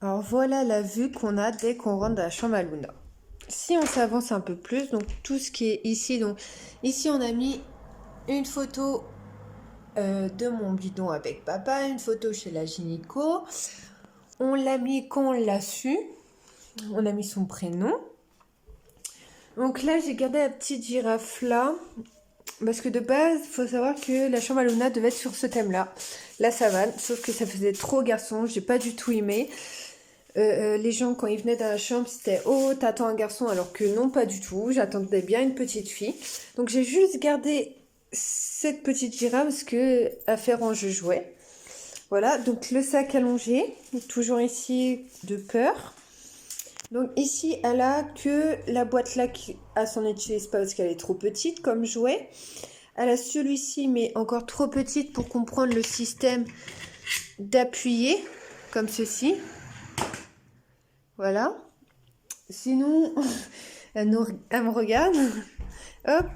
Alors voilà la vue qu'on a dès qu'on rentre dans la chambre à Luna. Si on s'avance un peu plus, donc tout ce qui est ici, donc ici on a mis une photo de mon bidon avec papa, une photo chez la gynéco. On l'a mis quand on l'a su, on a mis son prénom. Donc là j'ai gardé la petite girafe là, parce que de base il faut savoir que la chambre à Luna devait être sur ce thème là, la savane, sauf que ça faisait trop garçon, j'ai pas du tout aimé. Les gens quand ils venaient dans la chambre c'était oh t'attends un garçon, alors que non pas du tout, j'attendais bien une petite fille. Donc j'ai juste gardé cette petite girafe parce que à faire en jeu jouet. Voilà, donc le sac allongé, toujours ici de peur. Donc ici elle a que la boîte là qui a son utilise pas parce qu'elle est trop petite comme jouet. Elle a celui-ci mais encore trop petite pour comprendre le système d'appuyer comme ceci. Voilà. Sinon, elle me regarde. Hop,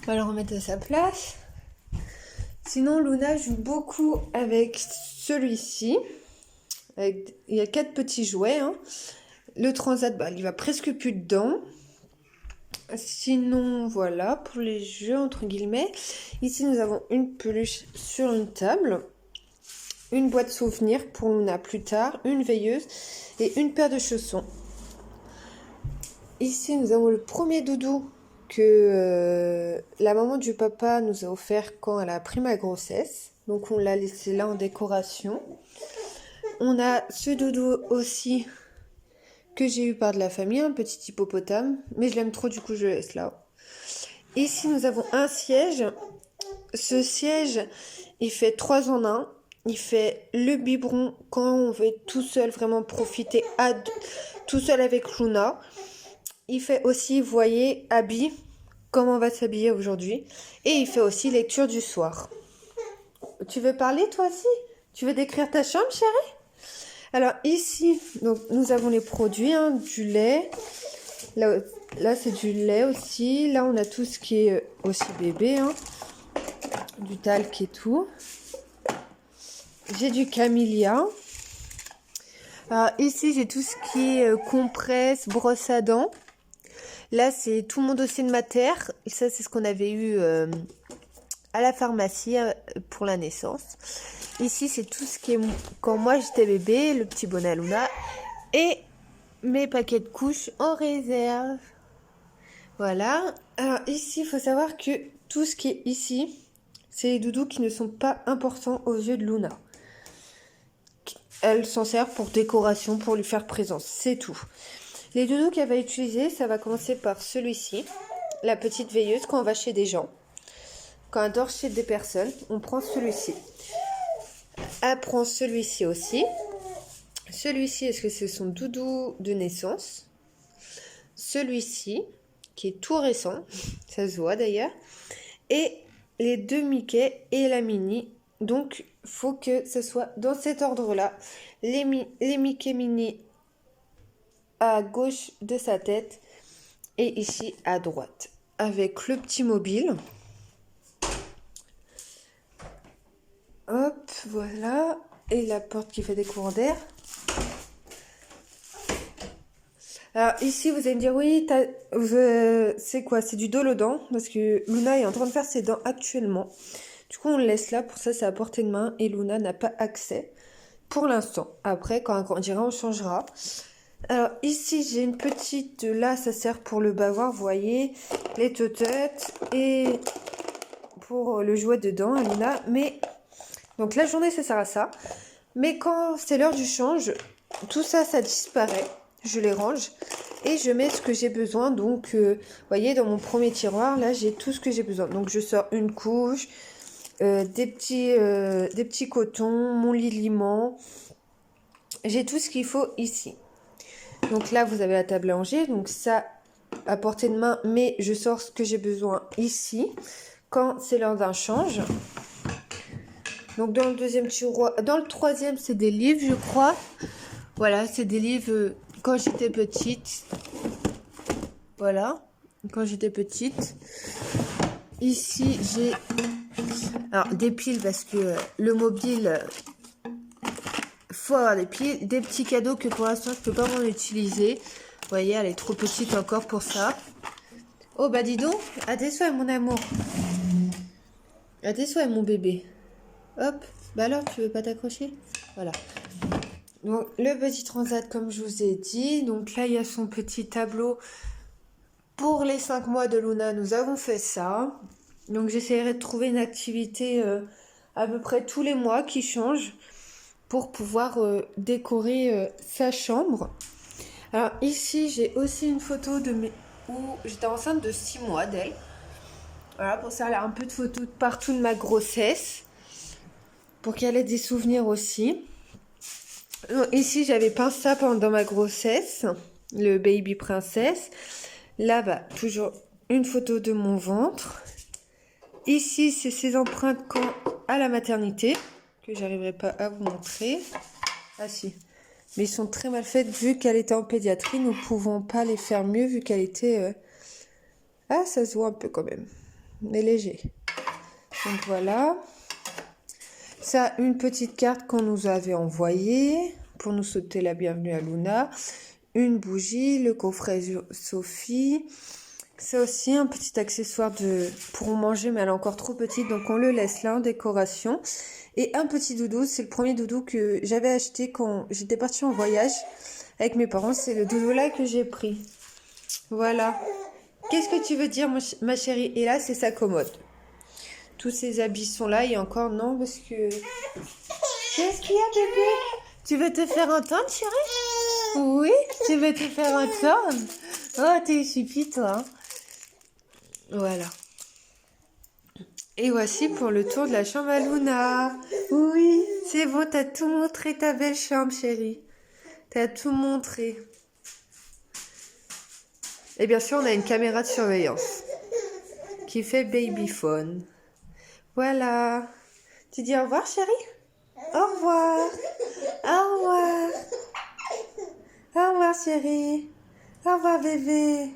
on va le remettre à sa place. Sinon, Luna joue beaucoup avec celui-ci. Il y a 4 petits jouets. Hein. Le transat, il va presque plus dedans. Sinon, voilà, pour les jeux, entre guillemets. Ici, nous avons une peluche sur une table. Une boîte souvenir pour Luna plus tard, une veilleuse et une paire de chaussons. Ici, nous avons le premier doudou que la maman du papa nous a offert quand elle a appris ma grossesse. Donc, on l'a laissé là en décoration. On a ce doudou aussi que j'ai eu par de la famille, un petit hippopotame. Mais je l'aime trop, du coup, je le laisse là. Ici, nous avons un siège. Ce siège, il fait 3 en 1. Il fait le biberon quand on veut tout seul vraiment profiter tout seul avec Luna. Il fait aussi, vous voyez, habit, comment on va s'habiller aujourd'hui. Et il fait aussi lecture du soir. Tu veux parler toi aussi? Tu veux décrire ta chambre, chérie? Alors ici, donc, nous avons les produits, hein, du lait. Là c'est du lait aussi. Là on a tout ce qui est aussi bébé, hein, du talc et tout. J'ai du camélia. Alors ici, j'ai tout ce qui est compresse, brosse à dents. Là, c'est tout mon dossier de mater. Et ça, c'est ce qu'on avait eu à la pharmacie pour la naissance. Ici, c'est tout ce qui est quand moi j'étais bébé, le petit bonnet à Luna. Et mes paquets de couches en réserve. Voilà. Alors ici, il faut savoir que tout ce qui est ici, c'est les doudous qui ne sont pas importants aux yeux de Luna. Elle s'en sert pour décoration, pour lui faire présence, c'est tout. Les doudous qu'elle va utiliser, ça va commencer par celui-ci, la petite veilleuse quand on va chez des gens. Quand elle dort chez des personnes, on prend celui-ci. Elle prend celui-ci aussi. Celui-ci, est-ce que c'est son doudou de naissance? Celui-ci, qui est tout récent, ça se voit d'ailleurs. Et les 2 Mickey et la Minnie. Donc, faut que ce soit dans cet ordre-là. Les Mickey Minnie à gauche de sa tête et ici à droite. Avec le petit mobile. Hop, voilà. Et la porte qui fait des courants d'air. Alors ici, vous allez me dire, oui, c'est quoi? C'est du Dolo-Dents, parce que Luna est en train de faire ses dents actuellement. Du coup, on le laisse là, pour ça, c'est à portée de main, et Luna n'a pas accès pour l'instant. Après, quand elle grandira, on changera. Alors ici, j'ai une petite, là, ça sert pour le bavoir, vous voyez, les totettes, et pour le jouet dedans, à Luna. Mais, donc la journée, ça sert à ça. Mais quand c'est l'heure du change, tout ça, ça disparaît. Je les range et je mets ce que j'ai besoin. Donc, vous voyez, dans mon premier tiroir, là, j'ai tout ce que j'ai besoin. Donc, je sors une couche, des petits cotons, mon lilement. J'ai tout ce qu'il faut ici. Donc là, vous avez la table à langer. Donc ça, à portée de main, mais je sors ce que j'ai besoin ici. Quand c'est l'heure d'un change. Donc dans le deuxième tiroir, dans le troisième, c'est des livres, je crois. Voilà, c'est des livres quand j'étais petite. Voilà, quand j'étais petite. Ici, j'ai alors des piles parce que le mobile, faut avoir des piles. Des petits cadeaux que pour l'instant, je peux pas m'en utiliser. Vous voyez, elle est trop petite encore pour ça. Oh, bah dis donc, à tes souhaits, mon amour. À tes souhaits, mon bébé. Hop, bah alors, tu veux pas t'accrocher? Voilà. Donc, le petit transat, comme je vous ai dit. Donc là, il y a son petit tableau. Pour les 5 mois de Luna, nous avons fait ça. Donc, j'essaierai de trouver une activité à peu près tous les mois qui change pour pouvoir décorer sa chambre. Alors, ici, j'ai aussi une photo où j'étais enceinte de 6 mois d'elle. Voilà, pour ça, elle a un peu de photos de partout de ma grossesse. Pour qu'elle ait des souvenirs aussi. Donc, ici, j'avais peint ça pendant ma grossesse. Le baby princesse. Là, bah, toujours une photo de mon ventre. Ici, c'est ses empreintes à la maternité. Que j'arriverai pas à vous montrer. Ah si. Mais ils sont très mal faites vu qu'elle était en pédiatrie. Nous ne pouvons pas les faire mieux vu qu'elle était... Ah, ça se voit un peu quand même. Mais léger. Donc voilà. Ça, une petite carte qu'on nous avait envoyée pour nous souhaiter la bienvenue à Luna. Une bougie, le coffret Sophie. C'est aussi un petit accessoire pour manger, mais elle est encore trop petite, donc on le laisse là en décoration. Et un petit doudou, c'est le premier doudou que j'avais acheté quand j'étais partie en voyage avec mes parents. C'est le doudou là que j'ai pris. Voilà. Qu'est-ce que tu veux dire, ma chérie? Et là, c'est sa commode. Tous ces habits sont là et encore non, parce que... Qu'est-ce qu'il y a, bébé? Tu veux te faire entendre, chérie? Oui, tu veux te faire entendre? Oh, t'es choupi, toi. Hein. Voilà. Et voici pour le tour de la chambre à Luna. Oui, c'est bon, t'as tout montré, ta belle chambre, chérie. T'as tout montré. Et bien sûr, on a une caméra de surveillance qui fait babyphone. Voilà. Tu dis au revoir, chérie? Au revoir. Au revoir. Au revoir, chérie. Au revoir, bébé.